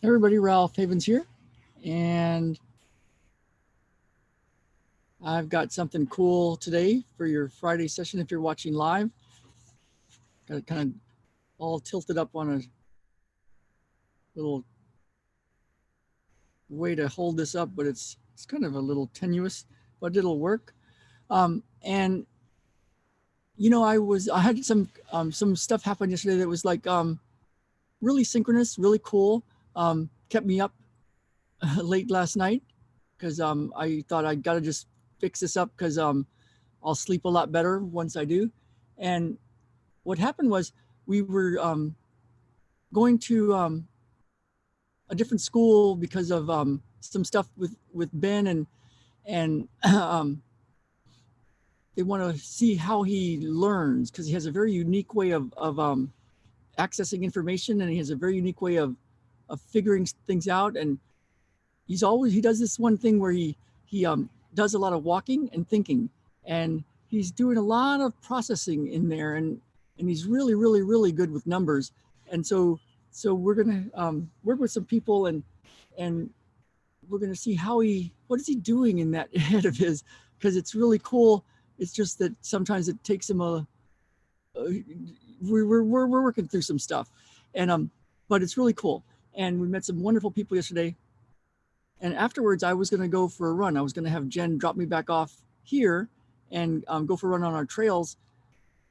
Everybody, Ralph Havens here, and I've got something cool today for your Friday session. If you're watching live, got it kind of all tilted up on a little way to hold this up, but it's kind of a little tenuous, but it'll work. And I had some stuff happen yesterday that was like really synchronous, really cool. Kept me up late last night because I thought I got to just fix this up because I'll sleep a lot better once I do. And what happened was we were going to a different school because of some stuff with Ben and they want to see how he learns because he has a very unique way of accessing information, and he has a very unique way of figuring things out. And he does this one thing where he does a lot of walking and thinking, and he's doing a lot of processing in there, and he's really good with numbers. And so we're gonna work with some people, and we're gonna see what is he doing in that head of his, because it's really cool. It's just that sometimes it takes him we're working through some stuff, and but it's really cool. And we met some wonderful people yesterday, and afterwards I was going to go for a run. I was going to have Jen drop me back off here and go for a run on our trails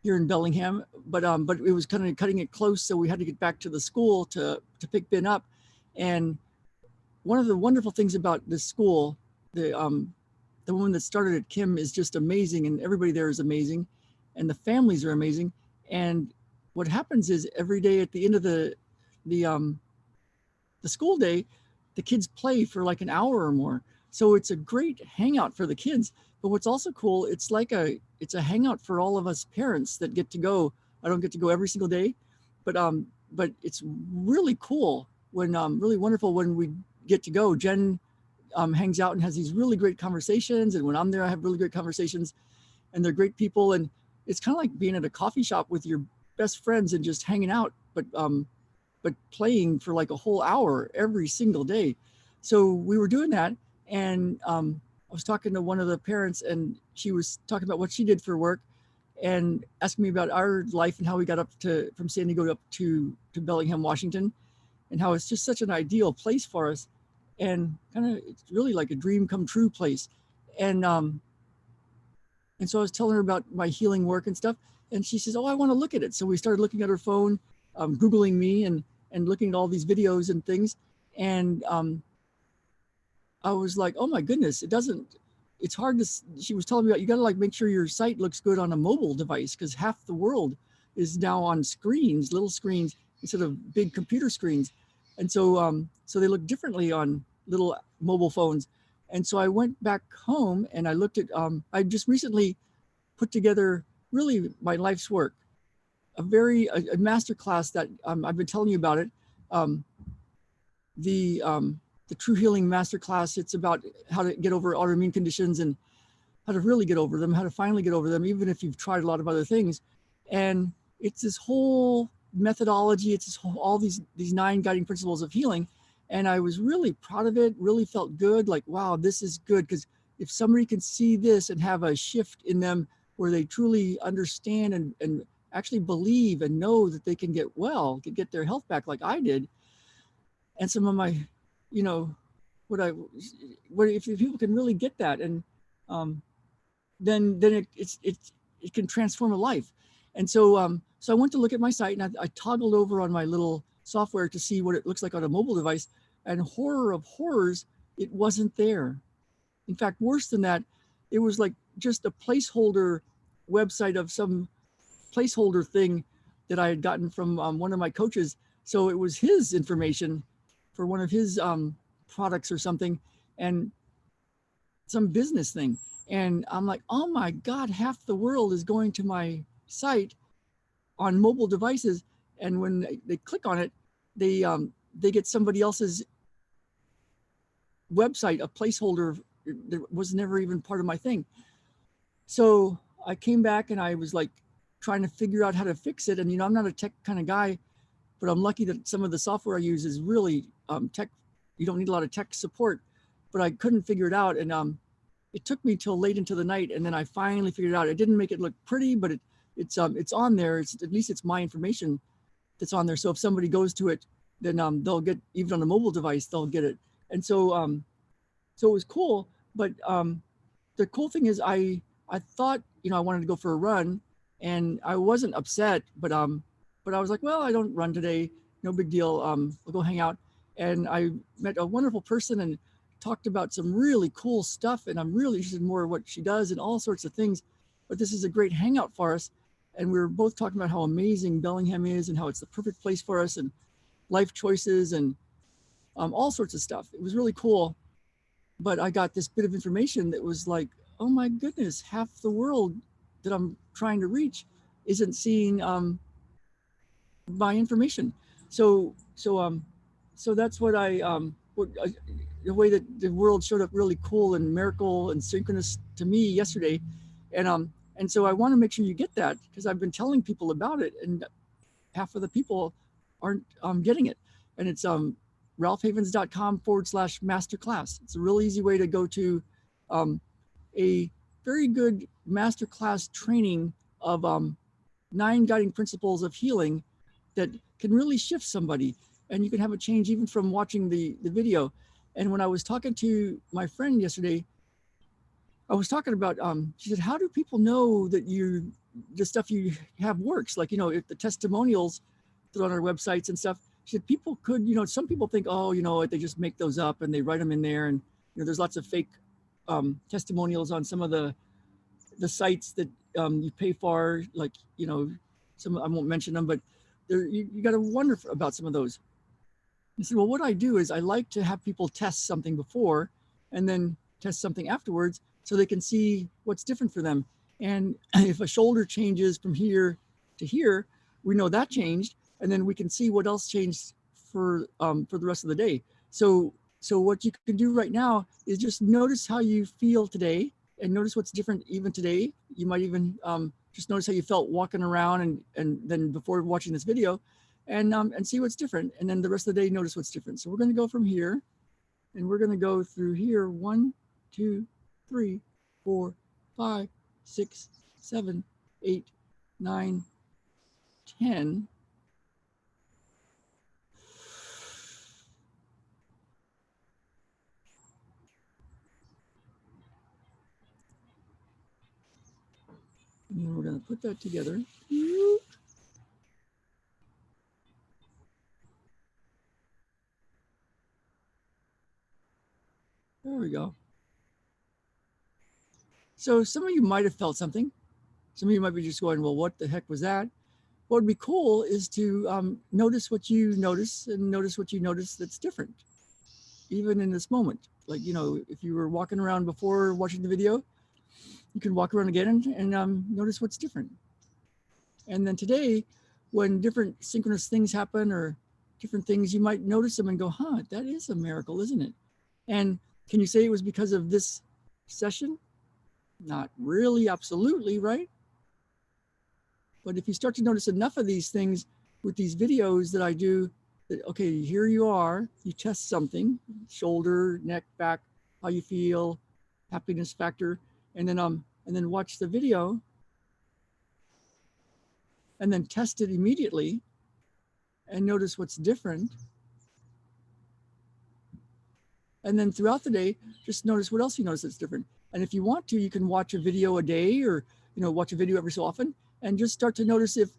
here in Bellingham, but it was kind of cutting it close, so we had to get back to the school to pick Ben up. And one of the wonderful things about this school, the woman that started it, Kim, is just amazing, and everybody there is amazing, and the families are amazing. And what happens is every day at the end of the um, the school day, the kids play for like an hour or more. So it's a great hangout for the kids. But what's also cool, it's a hangout for all of us parents that get to go. I don't get to go every single day, but it's really cool when really wonderful when we get to go. Jen hangs out and has these really great conversations, and when I'm there, I have really great conversations, and they're great people. And it's kind of like being at a coffee shop with your best friends and just hanging out, but playing for like a whole hour every single day. So we were doing that, and I was talking to one of the parents, and she was talking about what she did for work, and asking me about our life and how we got up to from San Diego up to Bellingham, Washington, and how it's just such an ideal place for us, and kind of it's really like a dream come true place. And and so I was telling her about my healing work and stuff, and she says, "Oh, I want to look at it." So we started looking at her phone, googling me and looking at all these videos and things, and I was like, "Oh my goodness, it doesn't." It's hard to. She was telling me about you got to like make sure your site looks good on a mobile device because half the world is now on screens, little screens instead of big computer screens, and so they look differently on little mobile phones. And so I went back home and I looked at. I just recently put together really my life's work, a master class that I've been telling you about it. Um, the the True Healing Master Class. It's about how to get over autoimmune conditions and how to really get over them, how to finally get over them, even if you've tried a lot of other things. And it's this whole methodology. It's all these 9 guiding principles of healing. And I was really proud of it. Really felt good. Like, wow, this is good, because if somebody can see this and have a shift in them where they truly understand and actually believe and know that they can get well, can get their health back like I did, and some of my, you know, what I, what if people can really get that, and um, then it can transform a life. And so I went to look at my site, and I toggled over on my little software to see what it looks like on a mobile device, and horror of horrors, it wasn't there. In fact, worse than that, it was like just a placeholder website of some placeholder thing that I had gotten from one of my coaches. So it was his information for one of his products or something, and some business thing. And I'm like, oh my God, half the world is going to my site on mobile devices. And when they click on it, they get somebody else's website, a placeholder that was never even part of my thing. So I came back and I was like trying to figure out how to fix it. And, I'm not a tech kind of guy, but I'm lucky that some of the software I use is really tech. You don't need a lot of tech support, but I couldn't figure it out. And it took me till late into the night. And then I finally figured it out. It didn't make it look pretty, but it's on there. It's, at least it's my information that's on there. So if somebody goes to it, then they'll get, even on a mobile device, they'll get it. And so, so it was cool. But the cool thing is I thought, you know, I wanted to go for a run, and I wasn't upset, but I was like, well, I don't run today. No big deal. We'll go hang out. And I met a wonderful person and talked about some really cool stuff. And I'm really interested in more of what she does and all sorts of things. But this is a great hangout for us. And we were both talking about how amazing Bellingham is and how it's the perfect place for us, and life choices and all sorts of stuff. It was really cool. But I got this bit of information that was like, oh my goodness, half the world that I'm trying to reach isn't seeing my information. So that's what the way that the world showed up really cool and miracle and synchronous to me yesterday. And so I want to make sure you get that, because I've been telling people about it, and half of the people aren't getting it. And it's ralphhavens.com/masterclass. It's a really easy way to go to a very good masterclass training of 9 guiding principles of healing that can really shift somebody. And you can have a change even from watching the video. And when I was talking to my friend yesterday, I was talking about, she said, how do people know that the stuff you have works? Like, you know, if the testimonials that are on our websites and stuff, she said, people could, you know, some people think, oh, you know, they just make those up and they write them in there. And, you know, there's lots of fake testimonials on some of the sites that you pay for, like, you know, some, I won't mention them, but you got to wonder about some of those. I said, well, what I do is I like to have people test something before and then test something afterwards, so they can see what's different for them. And if a shoulder changes from here to here, we know that changed, and then we can see what else changed for the rest of the day. So what you can do right now is just notice how you feel today, and notice what's different even today. You might even just notice how you felt walking around and then before watching this video, and see what's different. And then the rest of the day, notice what's different. So we're going to go from here, and we're going to go through here. 1, 2, 3, 4, 5, 6, 7, 8, 9, 10. And then we're going to put that together. There we go. So some of you might have felt something. Some of you might be just going, well, what the heck was that? What would be cool is to notice what you notice, and notice what you notice that's different, even in this moment. Like, you know, if you were walking around before watching the video, you can walk around again and notice what's different. And then today, when different synchronous things happen or different things, you might notice them and go, huh, that is a miracle, isn't it? And can you say it was because of this session? Not really, absolutely, right? But if you start to notice enough of these things with these videos that I do, that, okay, here you are, you test something, shoulder, neck, back, how you feel, happiness factor, and then watch the video, and then test it immediately and notice what's different. And then throughout the day, just notice what else you notice that's different. And if you want to, you can watch a video a day, or, you know, watch a video every so often, and just start to notice if,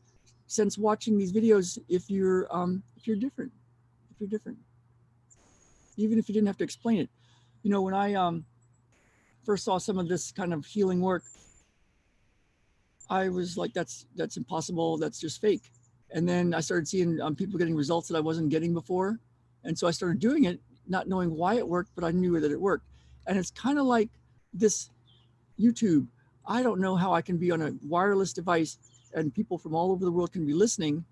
since watching these videos, if you're different, even if you didn't have to explain it. You know, when I first saw some of this kind of healing work, I was like, that's impossible. That's just fake. And then I started seeing people getting results that I wasn't getting before. And so I started doing it, not knowing why it worked, but I knew that it worked. And it's kind of like this YouTube. I don't know how I can be on a wireless device and people from all over the world can be listening,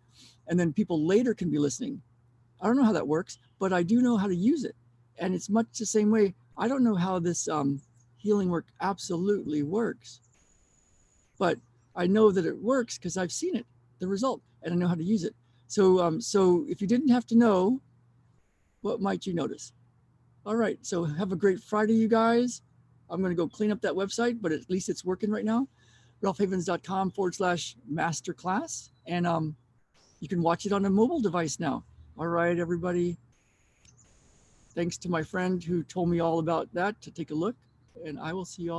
and then people later can be listening. I don't know how that works, but I do know how to use it. And it's much the same way. I don't know how this healing work absolutely works, but I know that it works because I've seen it, the result, and I know how to use it. So if you didn't have to know, what might you notice? All right, so have a great Friday, you guys. I'm going to go clean up that website, but at least it's working right now. ralphhavens.com/masterclass. And you can watch it on a mobile device now. All right, everybody. Thanks to my friend who told me all about that to take a look. And I will see you all.